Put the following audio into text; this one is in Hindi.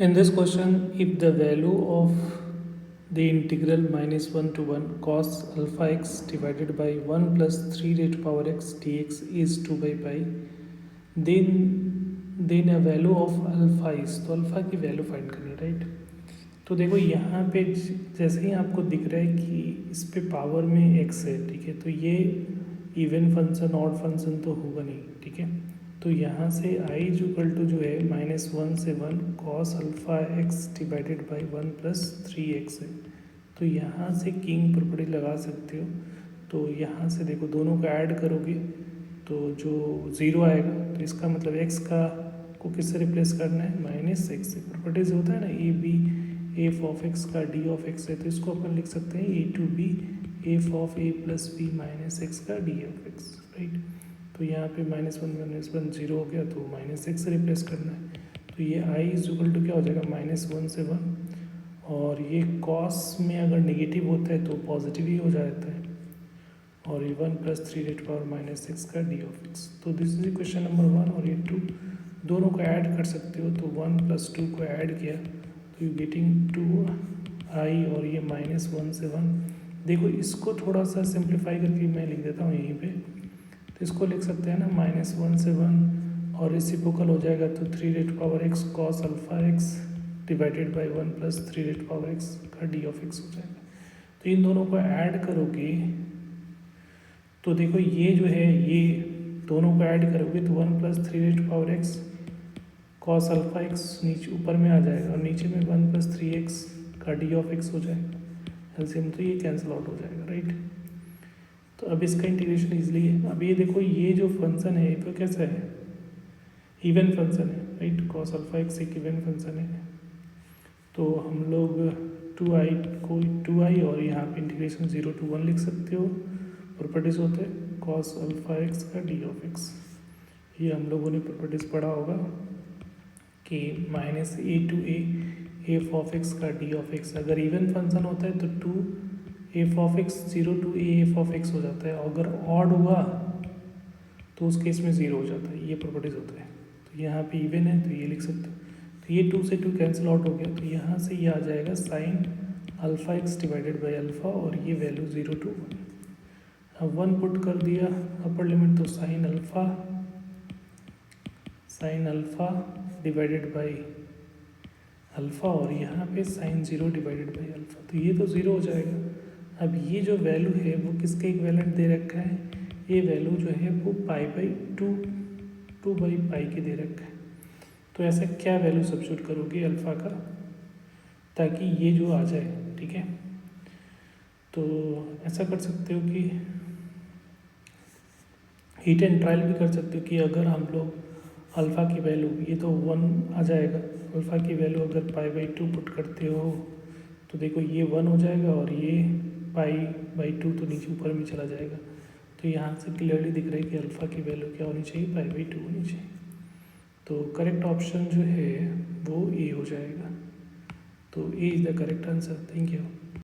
In this question, if the value of the integral -1 to 1 cos alpha x divided by 1 plus 3 raised to power x dx is 2 by pi, then a value of alpha is, तो अल्फा की वैल्यू फाइंड करनी है, राइट। तो देखो यहाँ पे जैसे ही आपको दिख रहा है कि इस पे पावर में एक्स है, ठीक है, तो ये इवन फंक्शन ऑड फंक्शन तो होगा नहीं, ठीक है। तो यहाँ से आई इक्वल टू जो है -1 से 1 cos alpha x divided by 1 plus 3x है। तो यहाँ से किंग प्रॉपर्टी लगा सकते हो। तो यहाँ से देखो दोनों को ऐड करोगे तो जो ज़ीरो आएगा, तो इसका मतलब x का को किससे रिप्लेस करना है, -x से। प्रॉपर्टीज होता है ना, A B F of X का डी ऑफ एक्स है, तो इसको अपन लिख सकते हैं A to B F of A plus B minus X का डी ऑफ एक्स, राइट। तो यहाँ पे -1 जीरो हो गया, तो -x से रिप्लेस करना है। तो ये i इज इक्वल टू क्या हो जाएगा, -1 से 1, और ये कॉस में अगर नेगेटिव होता है तो पॉजिटिव ही हो जाता है, और ये 1 प्लस 3 रेट पावर -x का डी ऑफ एक्स। तो दिस इज इक्वेशन नंबर 1, और ये 2 दोनों को ऐड कर सकते हो। तो 1 प्लस 2 को ऐड किया तो यू गेटिंग 2i, और ये -1 से 1। देखो इसको थोड़ा सा सिंप्लीफाई करके मैं लिख देता हूँ यहीं पे। तो इसको लिख सकते हैं ना, -1 से 1, और रेसिप्रोकल हो जाएगा तो 3 rate power x cos alpha x divided by 1 plus 3 rate power x का डी ऑफ x हो जाएगा। तो इन दोनों को ऐड करोगे तो देखो ये जो है, ये दोनों को ऐड करोगे तो 1 plus 3 rate power x cos alpha x नीचे ऊपर में आ जाएगा, और नीचे में 1 प्लस 3x का डी ऑफ x हो जाएगा। एलसीएम तो ये कैंसिल आउट हो जाएगा, राइट। तो अब इसका इंटीग्रेशन इजली है। अब ये देखो ये जो फंक्शन है तो कैसा है, इवन फंक्शन है, राइट। कॉस अल्फा एक्स एक इवन फंक्शन है। तो हम लोग 2i को 2i और यहाँ पे इंटीग्रेशन 0 to 1 लिख सकते हो। प्रॉपर्टीज होते हैं कॉस अल्फा एक्स का डी ऑफ एक्स, ये हम लोगों ने प्रॉपर्टीज पढ़ा होगा कि -a to a F of X का डी ऑफ एक्स। अगर इवन फंक्शन होता है तो 2 F of x 0 to a F of x हो जाता है। अगर ऑड हुआ तो उस केस में 0 हो जाता है, ये प्रॉपर्टीज होता है। तो यहाँ पे इवन है तो ये लिख सकते हो। तो ये 2 से 2 कैंसिल आउट हो गया, तो यहाँ से ये आ जाएगा sine alpha x divided by alpha, और ये वैल्यू 0 to 1। अब 1 पुट कर दिया अपर लिमिट, तो sine alpha divided by alpha, और यहाँ पे साइन 0 डिवाइडेड बाई अल्फ़ा, तो ये तो 0 हो जाएगा। अब ये जो वैल्यू है वो किसके इक्विवेलेंट दे रखा है, ये वैल्यू जो है वो पाई बाई 2 बाई पाई के दे रखा है। तो ऐसा क्या वैल्यू सब्स्टिट्यूट करोगे अल्फ़ा का ताकि ये जो आ जाए, ठीक है। तो ऐसा कर सकते हो कि हीट एंड ट्रायल भी कर सकते हो कि अगर हम लोग अल्फ़ा की वैल्यू, ये तो 1 आ जाएगा, अल्फ़ा की वैल्यू अगर पाई बाई 2 पुट करते हो तो देखो ये 1 हो जाएगा, और ये पाई बाई 2 तो नीचे ऊपर में चला जाएगा। तो यहाँ से क्लियरली दिख रहा है कि अल्फ़ा की वैल्यू क्या होनी चाहिए, पाई बाई 2 होनी चाहिए। तो करेक्ट ऑप्शन जो है वो ए हो जाएगा। तो A is the correct answer. Thank you.